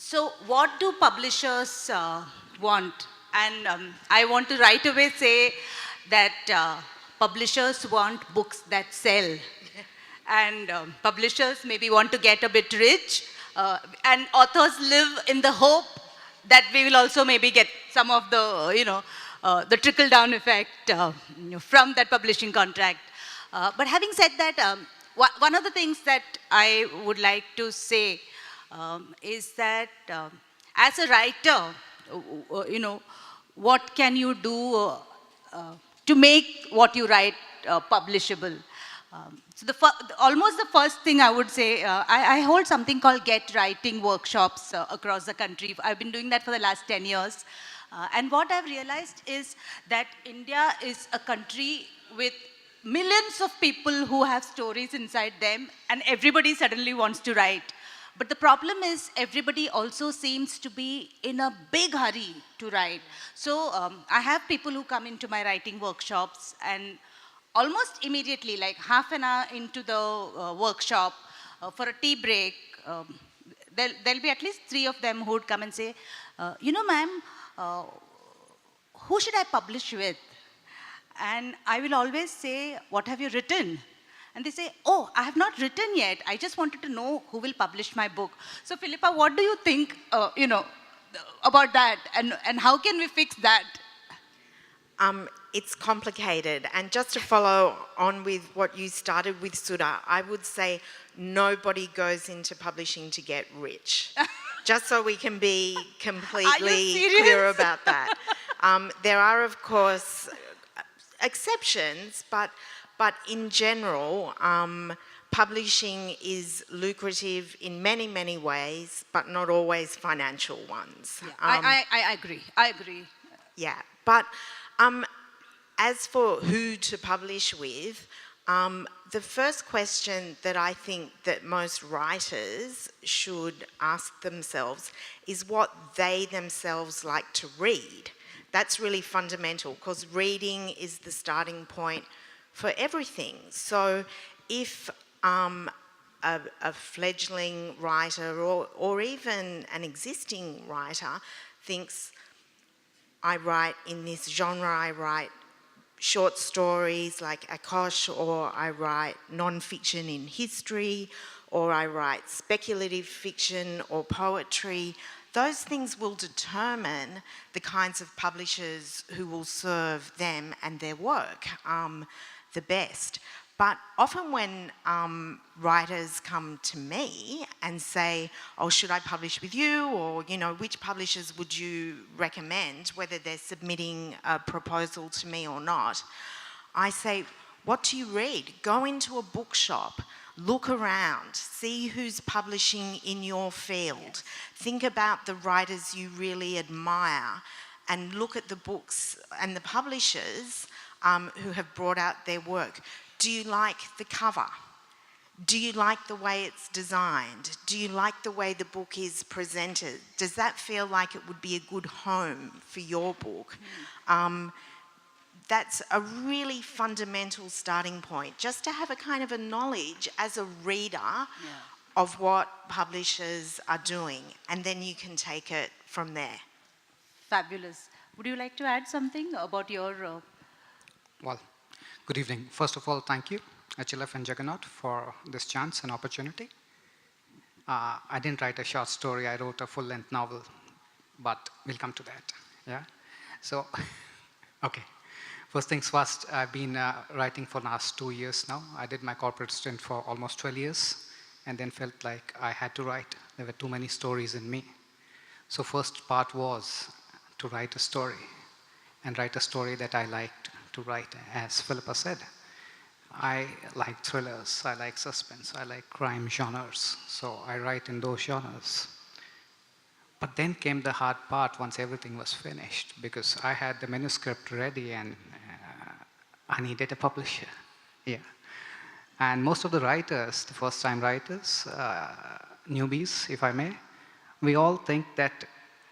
So what do publishers want? And I want to right away say that publishers want books that sell. And publishers maybe want to get a bit rich. And authors live in the hope that we will also maybe get some of the, the trickle-down effect from that publishing contract. But having said that, one of the things that I would like to say is that as a writer, what can you do to make what you write publishable? So almost the first thing I would say, I hold something called Get Writing workshops across the country. I've been doing that for the last 10 years. And what I've realized is that India is a country with millions of people who have stories inside them, and everybody suddenly wants to write. But the problem is everybody also seems to be in a big hurry to write. So I have people who come into my writing workshops, and almost immediately, like half an hour into the workshop, for a tea break, there'll be at least 3 of them who would come and say, ma'am, who should I publish with? And I will always say, what have you written? And they say, oh, I have not written yet. I just wanted to know who will publish my book. So Phillipa, what do you think, about that? And how can we fix that? It's complicated. And just to follow on with what you started with, Sudha, I would say nobody goes into publishing to get rich. Just so we can be completely clear about that. There are, of course, exceptions, but in general, publishing is lucrative in many, many ways, but not always financial ones. Yeah, I agree. I agree. Yeah, but as for who to publish with, the first question that I think that most writers should ask themselves is what they themselves like to read. That's really fundamental, because reading is the starting point for everything. So if a fledgling writer or even an existing writer thinks, I write in this genre, I write short stories like Akash, or I write non-fiction in history, or I write speculative fiction or poetry, those things will determine the kinds of publishers who will serve them and their work the best. But often when writers come to me and say, oh, should I publish with you? Or, which publishers would you recommend, whether they're submitting a proposal to me or not? I say, what do you read? Go into a bookshop, look around, see who's publishing in your field. Yes. Think about the writers you really admire, and look at the books and the publishers who have brought out their work. Do you like the cover? Do you like the way it's designed? Do you like the way the book is presented? Does that feel like it would be a good home for your book? That's a really fundamental starting point, just to have a kind of a knowledge as a reader of what publishers are doing, and then you can take it from there. Fabulous. Would you like to add something about your... Well, good evening. First of all, thank you, HLF and Juggernaut, for this chance and opportunity. I didn't write a short story, I wrote a full-length novel, but we'll come to that, yeah? So, okay. First things first, I've been writing for the last 2 years now. I did my corporate stint for almost 12 years, and then felt like I had to write. There were too many stories in me. So first part was to write a story, and write a story that I liked to write. As Phillipa said, I like thrillers, I like suspense, I like crime genres, so I write in those genres. But then came the hard part once everything was finished, because I had the manuscript ready and I needed a publisher. Yeah. And most of the writers, the first-time writers, newbies, if I may, we all think that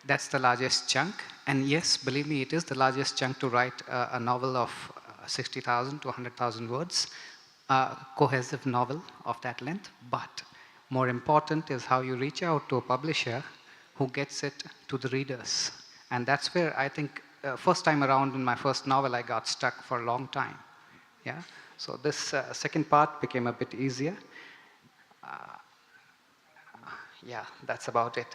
that's the largest chunk. And yes, believe me, it is the largest chunk to write a novel of 60,000 to 100,000 words, a cohesive novel of that length. But more important is how you reach out to a publisher who gets it to the readers. And that's where I think first time around in my first novel, I got stuck for a long time. Yeah. So this second part became a bit easier. Yeah, that's about it.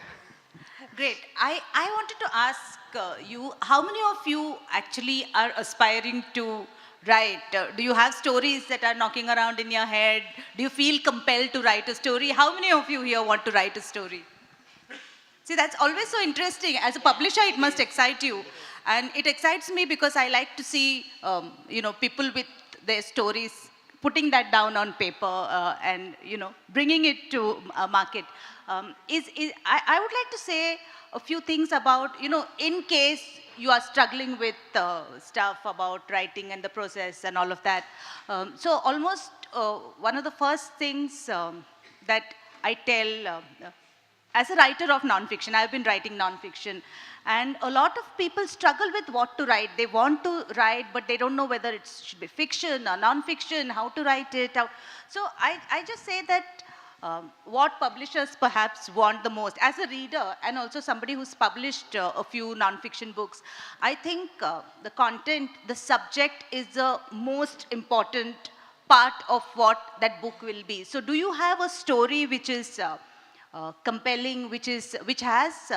Great. I wanted to ask you, how many of you actually are aspiring to write? Do you have stories that are knocking around in your head? Do you feel compelled to write a story? How many of you here want to write a story? See, that's always so interesting. As a publisher, it must excite you. And it excites me because I like to see, people with their stories, putting that down on paper and, bringing it to market. I would like to say a few things about, in case you are struggling with stuff about writing and the process and all of that. So almost one of the first things that I tell as a writer of nonfiction, I've been writing nonfiction, and a lot of people struggle with what to write. They want to write, but they don't know whether it should be fiction or nonfiction, how to write it. So I just say that what publishers perhaps want the most, as a reader and also somebody who's published a few nonfiction books, I think the content, the subject is the most important part of what that book will be. So do you have a story which is compelling, which has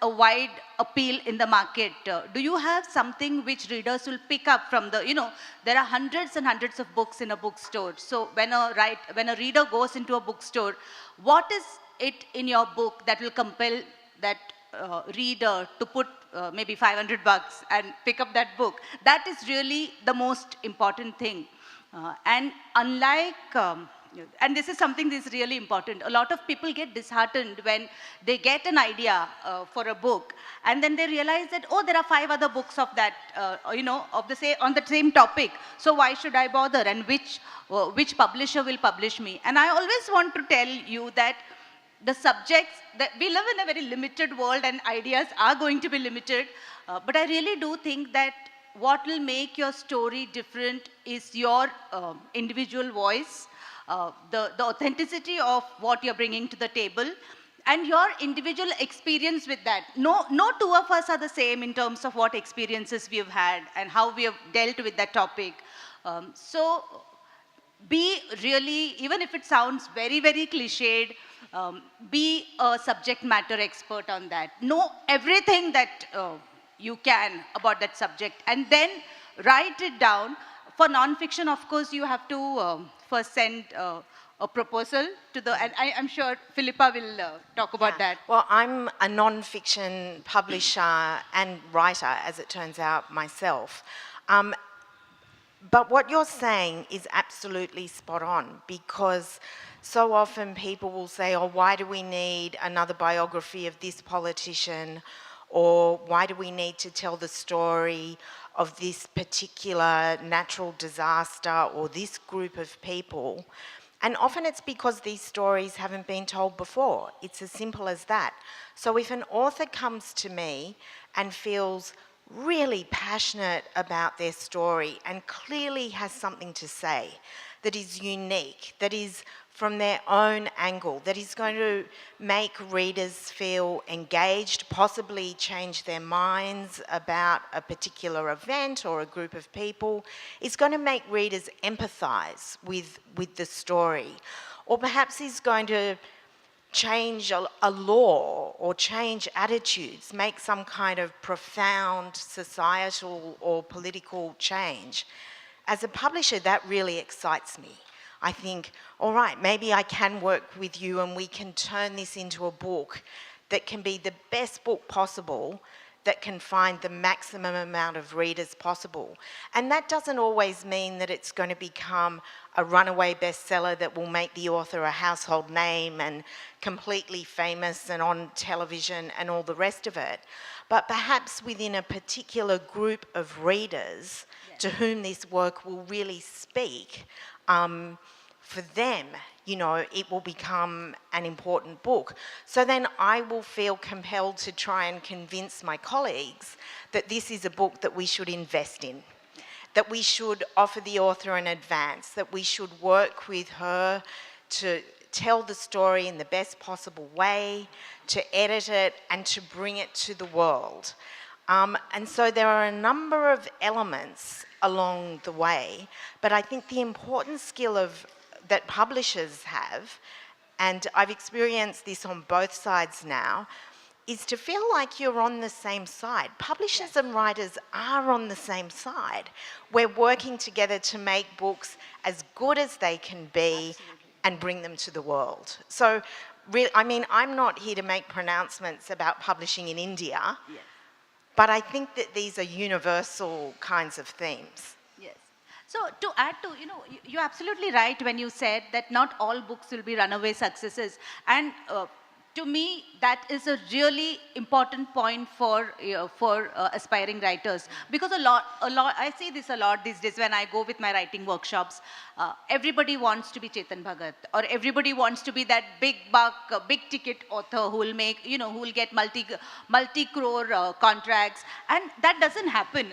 a wide appeal in the market? Do you have something which readers will pick up from there are hundreds and hundreds of books in a bookstore. So when a reader goes into a bookstore, what is it in your book that will compel that reader to put maybe $500 and pick up that book? That is really the most important thing. And unlike and this is something that is really important. A lot of people get disheartened when they get an idea for a book, and then they realize that, oh, there are 5 other books of that, on the same topic. So why should I bother? And which publisher will publish me? And I always want to tell you that the subjects, that we live in a very limited world, and ideas are going to be limited. But I really do think that what will make your story different is your individual voice. The authenticity of what you're bringing to the table, and your individual experience with that. No two of us are the same in terms of what experiences we've had and how we have dealt with that topic. So be really, even if it sounds very, very cliched, be a subject matter expert on that. Know everything that you can about that subject, and then write it down. For nonfiction, of course, you have to first send a proposal to the, and I'm sure Phillipa will talk about that. Well, I'm a non-fiction publisher and writer, as it turns out, myself. But what you're saying is absolutely spot on, because so often people will say, oh, why do we need another biography of this politician? Or why do we need to tell the story of this particular natural disaster or this group of people? And often it's because these stories haven't been told before. It's as simple as that. So if an author comes to me and feels really passionate about their story and clearly has something to say that is unique, that is from their own angle, that is going to make readers feel engaged, possibly change their minds about a particular event or a group of people, is going to make readers empathise with the story. Or perhaps is going to change a law or change attitudes, make some kind of profound societal or political change. As a publisher, that really excites me. I think, all right, maybe I can work with you and we can turn this into a book that can be the best book possible, that can find the maximum amount of readers possible. And that doesn't always mean that it's going to become a runaway bestseller that will make the author a household name and completely famous and on television and all the rest of it. But perhaps within a particular group of readers to whom this work will really speak, for them, it will become an important book. So then I will feel compelled to try and convince my colleagues that this is a book that we should invest in, that we should offer the author an advance, that we should work with her to tell the story in the best possible way, to edit it, and to bring it to the world. And so there are a number of elements along the way, but I think the important skill that publishers have, and I've experienced this on both sides now, is to feel like you're on the same side. Publishers and writers are on the same side. We're working together to make books as good as they can be and bring them to the world. So, I mean, I'm not here to make pronouncements about publishing in India, but I think that these are universal kinds of themes. Yes. So to add to, you're absolutely right when you said that not all books will be runaway successes. And to me, that is a really important point for aspiring writers, because a lot, I see this a lot these days when I go with my writing workshops. Everybody wants to be Chetan Bhagat, or everybody wants to be that big buck, big ticket author who will make, who will get multi-crore contracts, and that doesn't happen.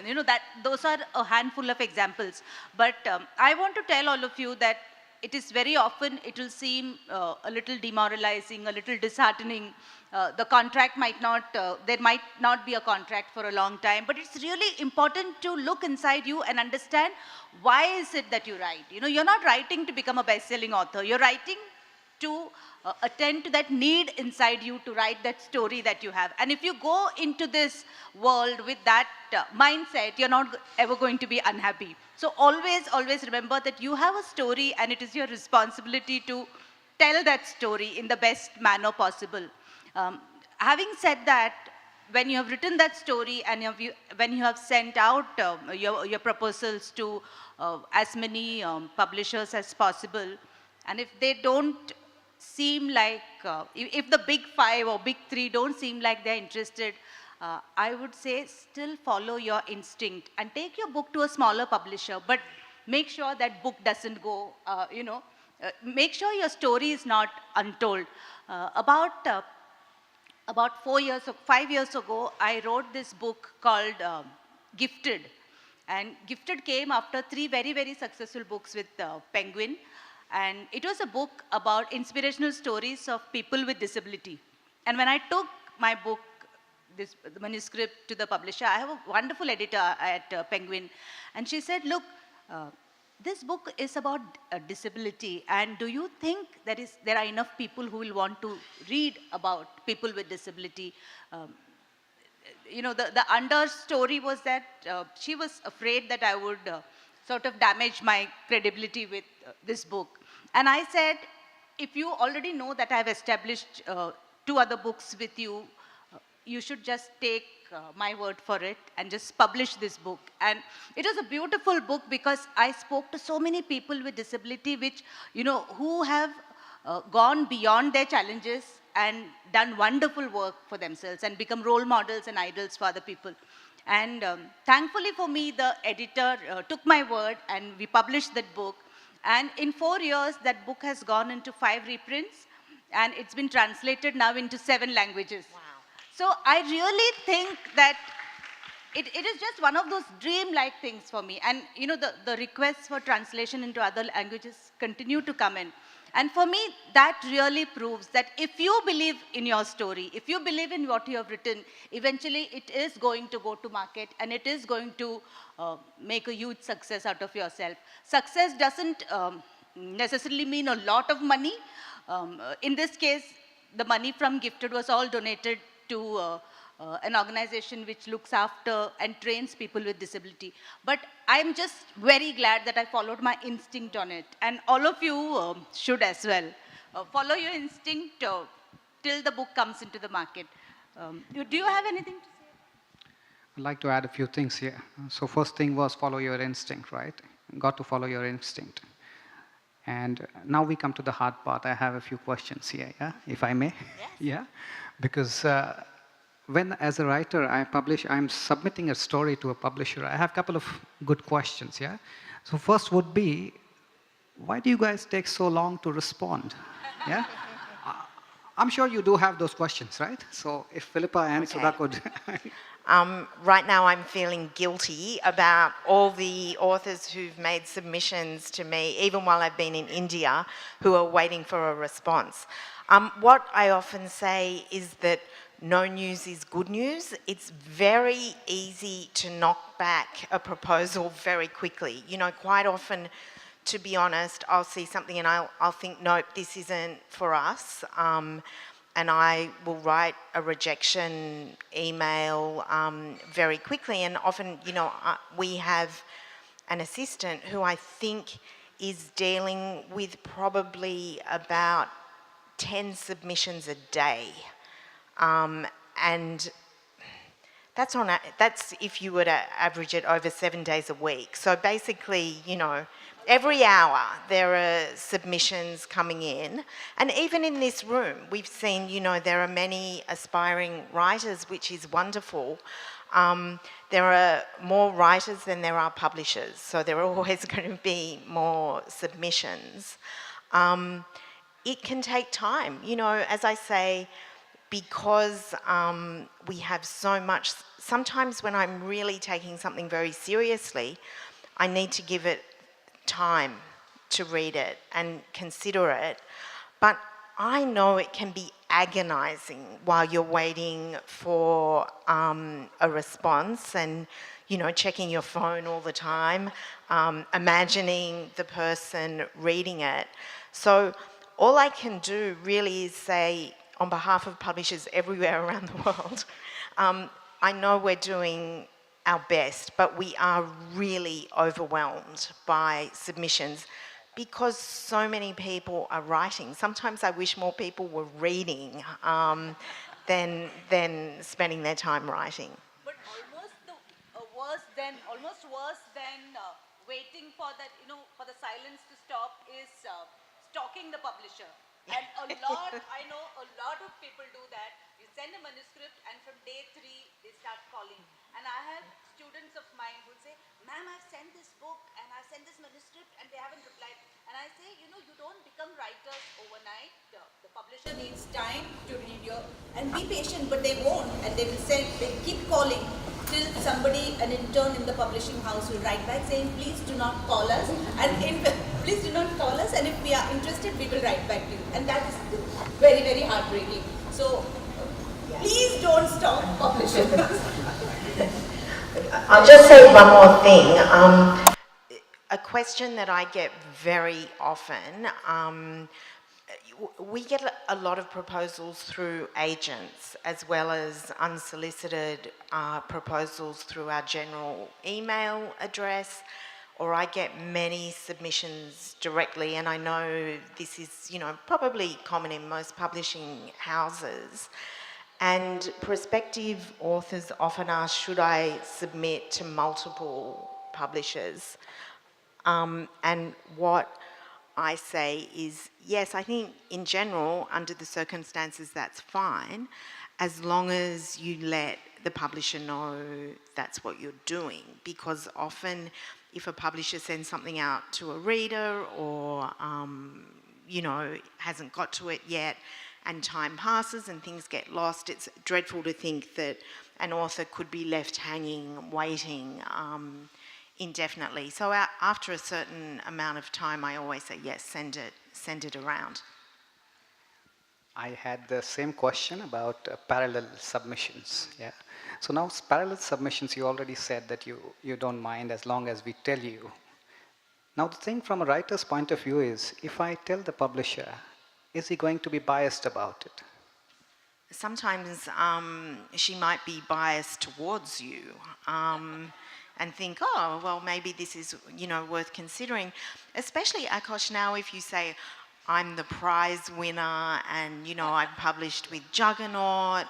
Those are a handful of examples. But I want to tell all of you that it is very often, it will seem a little demoralizing, a little disheartening. The contract might not, there might not be a contract for a long time, but it's really important to look inside you and understand why is it that you write. You're not writing to become a best-selling author. You're writing to attend to that need inside you to write that story that you have. And if you go into this world with that mindset, you're not ever going to be unhappy. So always, always remember that you have a story and it is your responsibility to tell that story in the best manner possible. Having said that, when you have written that story and when you have sent out your proposals to as many publishers as possible, and if they don't seem like, if the big 5 or big 3 don't seem like they're interested, I would say still follow your instinct and take your book to a smaller publisher, but make sure that book doesn't go, make sure your story is not untold. About 5 years ago, I wrote this book called Gifted. And Gifted came after 3 very, very successful books with Penguin. And it was a book about inspirational stories of people with disability. And when I took my book, the manuscript, to the publisher, I have a wonderful editor at Penguin. And she said, look, this book is about disability, and do you think there are enough people who will want to read about people with disability? The understory was that she was afraid that I would sort of damage my credibility with this book. And I said, if you already know that I've established 2 other books with you, you should just take my word for it and just publish this book. And it was a beautiful book because I spoke to so many people with disability who have gone beyond their challenges and done wonderful work for themselves and become role models and idols for other people. And thankfully for me, the editor took my word and we published that book. And in 4 years, that book has gone into 5 reprints, and it's been translated now into 7 languages. Wow. So I really think that it is just one of those dream-like things for me. And the requests for translation into other languages continue to come in. And for me, that really proves that if you believe in your story, if you believe in what you have written, eventually it is going to go to market and it is going to make a huge success out of yourself. Success doesn't necessarily mean a lot of money. In this case, the money from Gifted was all donated to an organization which looks after and trains people with disability. But I'm just very glad that I followed my instinct on it. And all of you should as well. Follow your instinct till the book comes into the market. Do you have anything to say? I'd like to add a few things here. So first thing was follow your instinct, right? Got to follow your instinct. And now we come to the hard part. I have a few questions here, yeah, if I may. Yes. Yeah, because when as a writer I'm submitting a story to a publisher, I have a couple of good questions, yeah. So first would be, why do you guys take so long to respond? Yeah, I'm sure you do have those questions, right? So if Phillipa and Sudha could. Right now I'm feeling guilty about all the authors who've made submissions to me, even while I've been in India, who are waiting for a response. What I often say is that no news is good news. It's very easy to knock back a proposal very quickly. You know, quite often, to be honest, I'll see something and I'll think, nope, this isn't for us. And I will write a rejection email very quickly. And often, you know, we have an assistant who I think is dealing with probably about 10 submissions a day. And that's if you were to average it over 7 days a week. So basically, you know, every hour there are submissions coming in. And even in this room, we've seen, you know, there are many aspiring writers, which is wonderful. There are more writers than there are publishers, so there are always going to be more submissions. It can take time, you know, as I say, because we have so much. Sometimes when I'm really taking something very seriously, I need to give it time to read it and consider it. But I know it can be agonizing while you're waiting for a response and, you know, checking your phone all the time, imagining the person reading it. So all I can do really is say, on behalf of publishers everywhere around the world, I know we're doing our best, but we are really overwhelmed by submissions because so many people are writing. Sometimes I wish more people were reading than spending their time writing. But almost worse than waiting for that, you know, for the silence to stop is stalking the publisher. And I know a lot of people do that. You send a manuscript and from day 3, they start calling. And I have students of mine who say, ma'am, I've sent this book and I've sent this manuscript and they haven't replied. And I say, you know, you don't become writers overnight. The publisher needs time to read your, and be patient, but they won't. And they will say, they keep calling till somebody, an intern in the publishing house will write back saying, please do not call us. And please do not call us. And if we are interested, we will write back to you. And that is very, very heartbreaking. So please don't stop publishing. I'll just say one more thing. A question that I get very often, we get a lot of proposals through agents as well as unsolicited proposals through our general email address, or I get many submissions directly, and I know this is, you know, probably common in most publishing houses. And prospective authors often ask, should I submit to multiple publishers? And what I say is, yes, I think in general, under the circumstances, that's fine, as long as you let the publisher know that's what you're doing. Because often, if a publisher sends something out to a reader or, you know, hasn't got to it yet, and time passes and things get lost, it's dreadful to think that an author could be left hanging, waiting indefinitely. So after a certain amount of time, I always say, yes, send it around. I had the same question about parallel submissions. Yeah. So now parallel submissions, you already said that you don't mind as long as we tell you. Now the thing from a writer's point of view is, if I tell the publisher, is he going to be biased about it? Sometimes she might be biased towards you and think, oh, well, maybe this is, you know, worth considering. Especially, Akash, now if you say, I'm the prize winner and, you know, I've published with Juggernaut,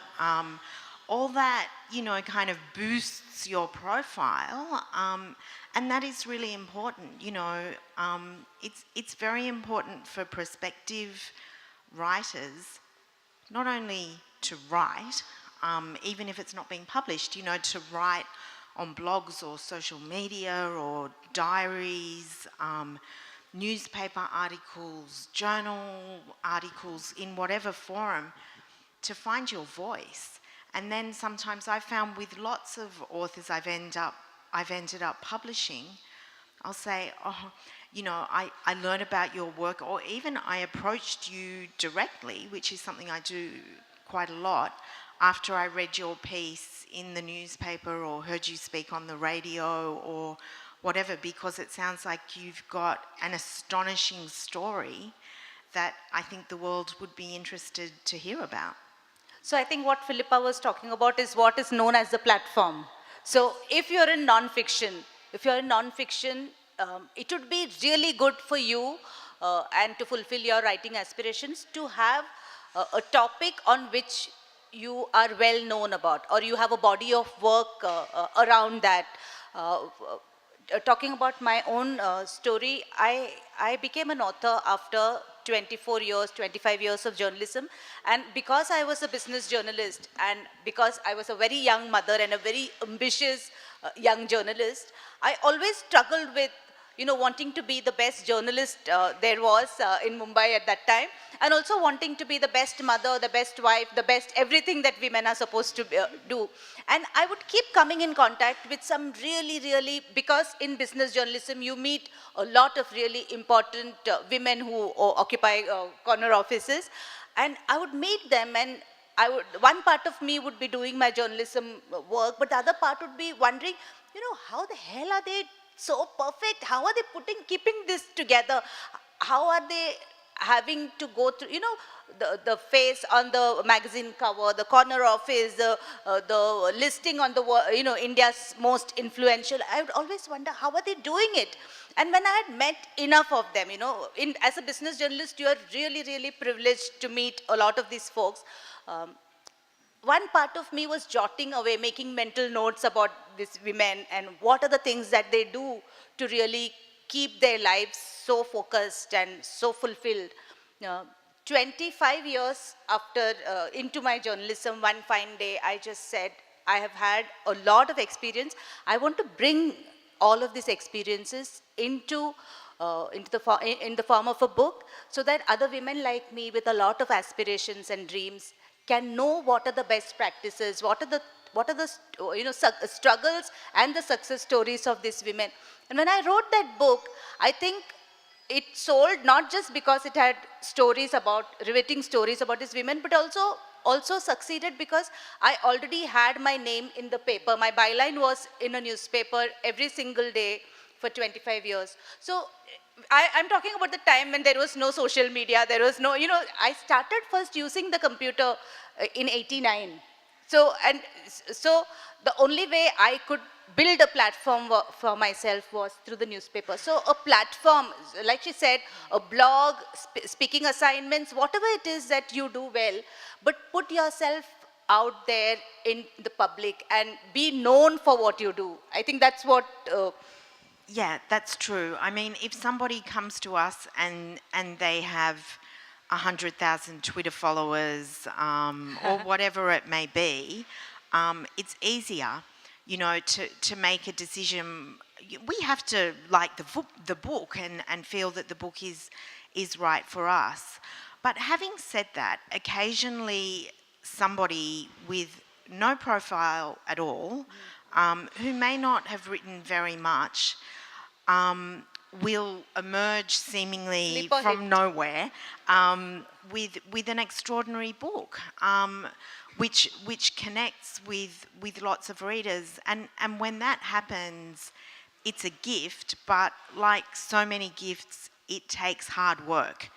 all that, you know, kind of boosts your profile. And that is really important, you know. It's very important for prospective writers not only to write, even if it's not being published, you know, to write on blogs or social media or diaries, newspaper articles, journal articles, in whatever forum, to find your voice. And then sometimes I found with lots of authors I've ended up publishing, I'll say, oh, you know, I learned about your work, or even I approached you directly, which is something I do quite a lot, after I read your piece in the newspaper or heard you speak on the radio or whatever, because it sounds like you've got an astonishing story that I think the world would be interested to hear about. So I think what Phillipa was talking about is what is known as the platform. So if you're in non-fiction, it would be really good for you and to fulfill your writing aspirations to have a topic on which you are well known about, or you have a body of work around that. Talking about my own story, I became an author after 24 years, 25 years of journalism. And because I was a business journalist, and because I was a very young mother and a very ambitious young journalist, I always struggled with, you know, wanting to be the best journalist there was in Mumbai at that time, and also wanting to be the best mother, the best wife, the best everything that women are supposed to do. And I would keep coming in contact with some really, because in business journalism, you meet a lot of really important women who occupy corner offices. And I would meet them, and one part of me would be doing my journalism work, but the other part would be wondering, you know, how the hell are they so perfect? How are they keeping this together? How are they having to go through, you know, the face on the magazine cover, the corner office, the listing on the, you know, India's most influential. I would always wonder, how are they doing it? And when I had met enough of them, you know, as a business journalist, you are really privileged to meet a lot of these folks. One part of me was jotting away, making mental notes about these women and what are the things that they do to really keep their lives so focused and so fulfilled. 25 years after into my journalism, one fine day, I just said, I have had a lot of experience. I want to bring all of these experiences in the form of a book, so that other women like me with a lot of aspirations and dreams can know what are the best practices, what are the you know, struggles and the success stories of these women. And when I wrote that book, I think it sold not just because it had riveting stories about these women, but also succeeded because I already had my name in the paper. My byline was in a newspaper every single day for 25 years. So I'm talking about the time when there was no social media, there was no, you know, I started first using the computer in '89. So the only way I could build a platform for myself was through the newspaper. So a platform, like she said, a blog, speaking assignments, whatever it is that you do well, but put yourself out there in the public and be known for what you do. I think that's what... Yeah, that's true. I mean, if somebody comes to us and they have 100,000 Twitter followers or whatever it may be, it's easier, you know, to make a decision. We have to like the book and feel that the book is right for us. But having said that, occasionally somebody with no profile at all, who may not have written very much, will emerge seemingly from nowhere with an extraordinary book, which connects with lots of readers. And when that happens, it's a gift, but like so many gifts, it takes hard work.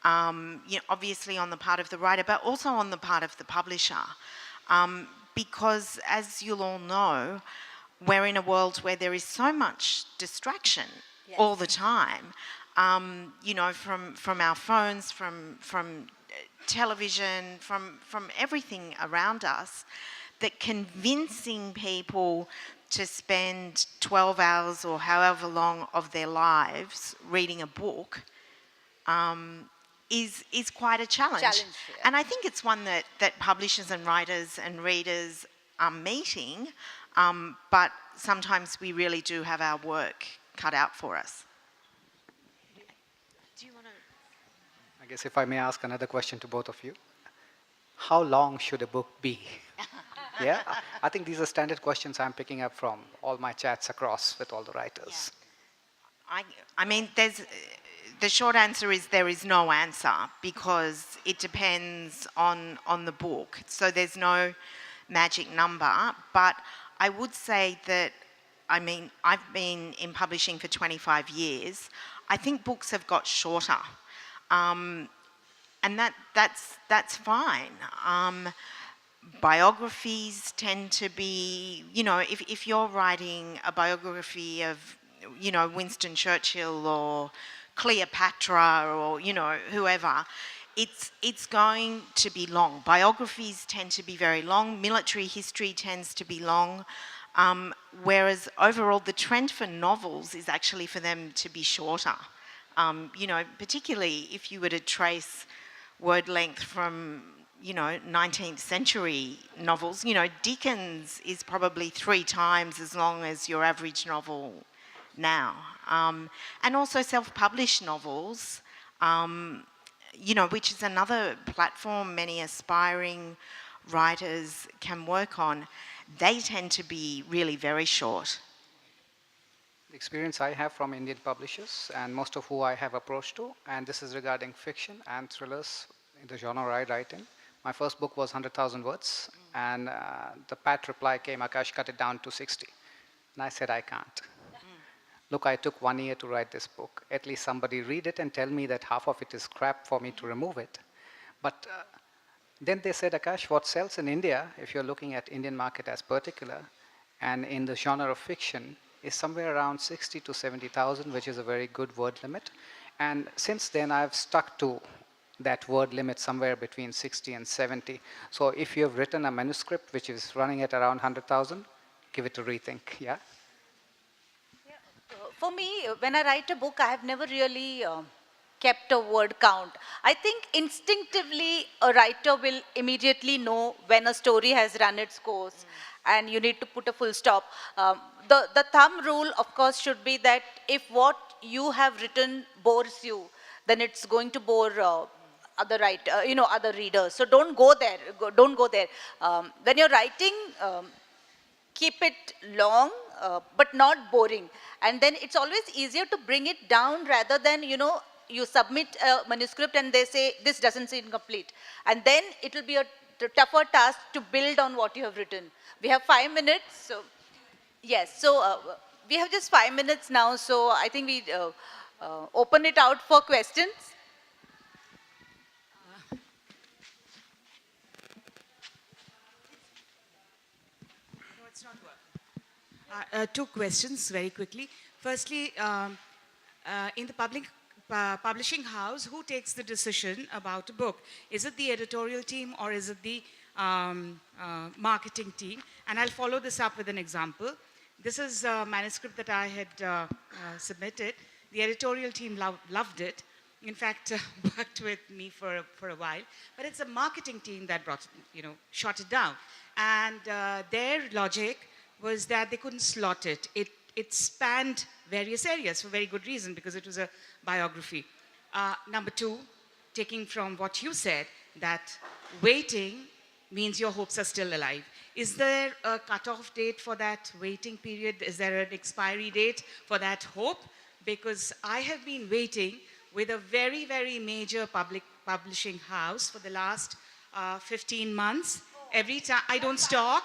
You know, obviously on the part of the writer, but also on the part of the publisher. Because as you'll all know, we're in a world where there is so much distraction all the time. You know, from our phones, from television, from everything around us, that convincing people to spend 12 hours or however long of their lives reading a book is quite a challenge. And I think it's one that publishers and writers and readers are meeting, but sometimes we really do have our work cut out for us. Do you want to? I guess if I may ask another question to both of you. How long should a book be? Yeah, I think these are standard questions I'm picking up from all my chats across with all the writers. I mean, the short answer is there is no answer because it depends on the book. So there's no magic number. But I would say that, I mean, I've been in publishing for 25 years. I think books have got shorter. And that's fine. Biographies tend to be, you know, if you're writing a biography of, you know, Winston Churchill or Cleopatra or, you know, whoever, it's going to be long. Biographies tend to be very long. Military history tends to be long. Whereas overall the trend for novels is actually for them to be shorter. You know, particularly if you were to trace word length from, you know, 19th century novels. You know, Dickens is probably 3 times as long as your average novel now. And also self-published novels, you know, which is another platform many aspiring writers can work on. They tend to be really very short. The experience I have from Indian publishers and most of who I have approached to, and this is regarding fiction and thrillers in the genre I write in. My first book was 100,000 words, and the pat reply came, Akash, cut it down to 60. And I said, I can't. Look, I took 1 year to write this book. At least somebody read it and tell me that half of it is crap for me to remove it. But then they said, Akash, what sells in India, if you're looking at Indian market as particular, and in the genre of fiction, is somewhere around 60 to 70,000, which is a very good word limit. And since then, I've stuck to that word limit somewhere between 60 and 70. So if you have written a manuscript which is running at around 100,000, give it a rethink, yeah? For me, when I write a book, I have never really kept a word count. I think instinctively a writer will immediately know when a story has run its course and you need to put a full stop. The thumb rule, of course, should be that if what you have written bores you, then it's going to bore other readers. So don't go there. Don't go there. When you're writing, keep it long, but not boring. And then it's always easier to bring it down rather than, you know, you submit a manuscript and they say, this doesn't seem complete. And then it will be a tougher task to build on what you have written. We have 5 minutes. So, yes, so we have just 5 minutes now. So I think we open it out for questions. Two questions very quickly. Firstly, in the publishing house, who takes the decision about a book? Is it the editorial team or is it the marketing team? And I'll follow this up with an example. This is a manuscript that I had submitted. The editorial team loved it. In fact, worked with me for a while. But it's a marketing team that shot it down. And their logic was that they couldn't slot it. It spanned various areas for very good reason because it was a biography. Number two, taking from what you said, that waiting means your hopes are still alive. Is there a cutoff date for that waiting period? Is there an expiry date for that hope? Because I have been waiting with a very, very major publishing house for the last 15 months. Every time, I don't stalk,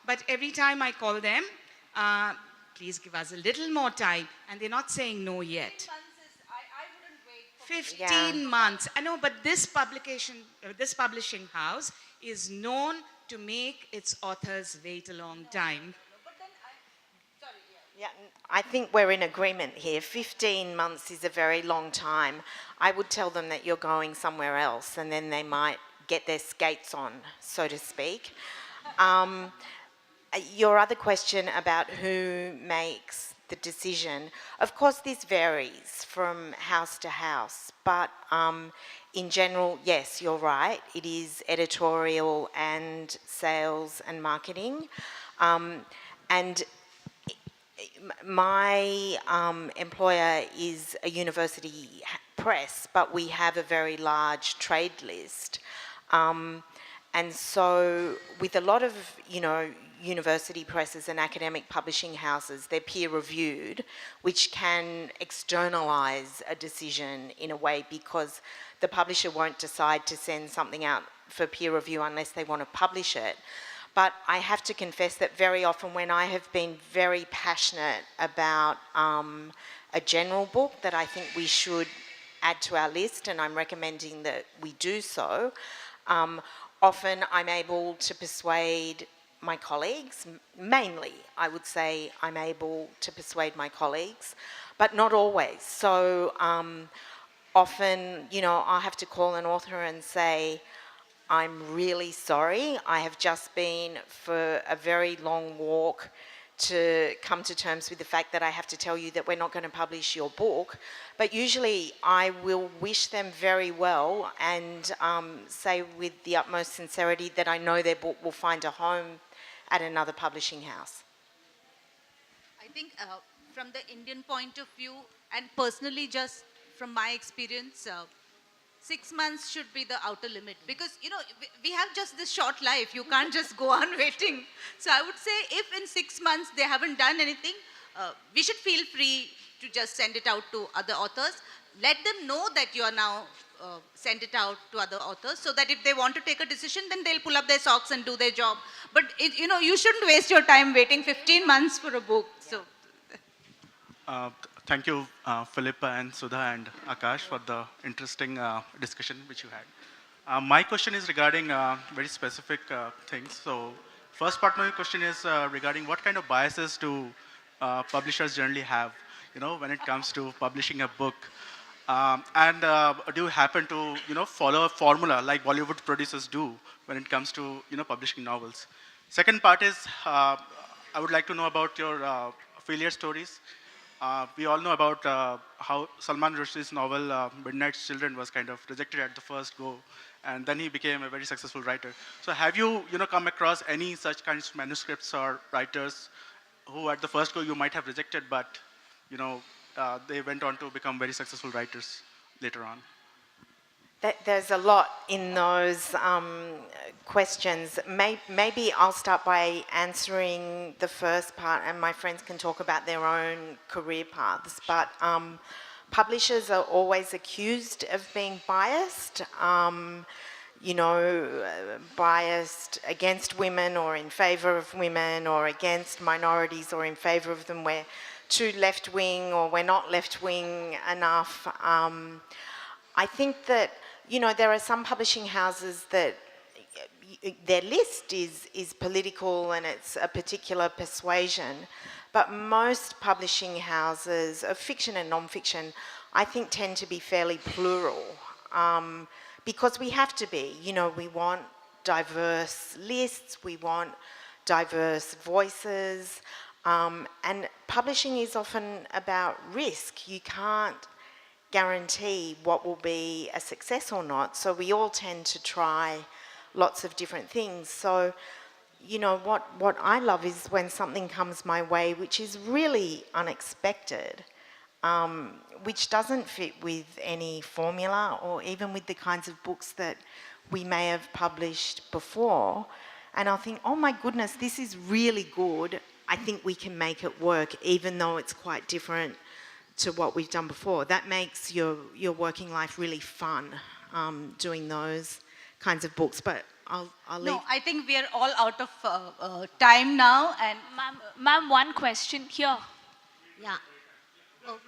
but every time I call them, please give us a little more time. And they're not saying no yet. 15 months. I know, but this publishing house is known to make its authors wait a long time. Yeah, I think we're in agreement here. 15 months is a very long time. I would tell them that you're going somewhere else and then they might get their skates on, so to speak. Your other question about who makes the decision, of course this varies from house to house, but in general, yes, you're right. It is editorial and sales and marketing. And my employer is a university press, but we have a very large trade list. And so with a lot of, university presses and academic publishing houses, they're peer reviewed, which can externalise a decision in a way, because the publisher won't decide to send something out for peer review unless they want to publish it. But I have to confess that very often when I have been very passionate about a general book that I think we should add to our list, and I'm recommending that we do so, often I'm able to persuade my colleagues, mainly I would say I'm able to persuade my colleagues, but not always. So often, I'll have to call an author and say, I'm really sorry, I have just been for a very long walk to come to terms with the fact that I have to tell you that we're not going to publish your book. But usually I will wish them very well and say with the utmost sincerity that I know their book will find a home at another publishing house. I think from the Indian point of view, and personally just from my experience, 6 months should be the outer limit, because we have just this short life. You can't just go on waiting. So I would say if in 6 months they haven't done anything, we should feel free to just send it out to other authors. Let them know that you are now send it out to other authors, so that if they want to take a decision, then they'll pull up their socks and do their job. But you shouldn't waste your time waiting 15 months for a book. So thank you, Phillipa and Sudha and Akash, for the interesting discussion which you had. My question is regarding very specific things. So first part of my question is regarding what kind of biases do publishers generally have, when it comes to publishing a book. And do you happen to, follow a formula like Bollywood producers do when it comes to, publishing novels? Second part is, I would like to know about your failure stories. We all know about how Salman Rushdie's novel Midnight's Children was kind of rejected at the first go, and then he became a very successful writer. So have you, come across any such kinds of manuscripts or writers who at the first go you might have rejected, but, they went on to become very successful writers later on? There's a lot in those questions. Maybe I'll start by answering the first part, and my friends can talk about their own career paths. But publishers are always accused of being biased, biased against women or in favour of women, or against minorities or in favour of them. We're too left-wing, or we're not left-wing enough. I think that, there are some publishing houses that their list is political and it's a particular persuasion, but most publishing houses of fiction and non-fiction, I think, tend to be fairly plural, because we have to be. We want diverse lists, we want diverse voices, and publishing is often about risk. You can't guarantee what will be a success or not, so we all tend to try lots of different things. So, what I love is when something comes my way which is really unexpected, which doesn't fit with any formula or even with the kinds of books that we may have published before. And I'll think, oh my goodness, this is really good. I think we can make it work, even though it's quite different to what we've done before. That makes your working life really fun, doing those kinds of books. But I'll leave. no, I think we are all out of time now. And Ma'am, one question here. yeah. Oh.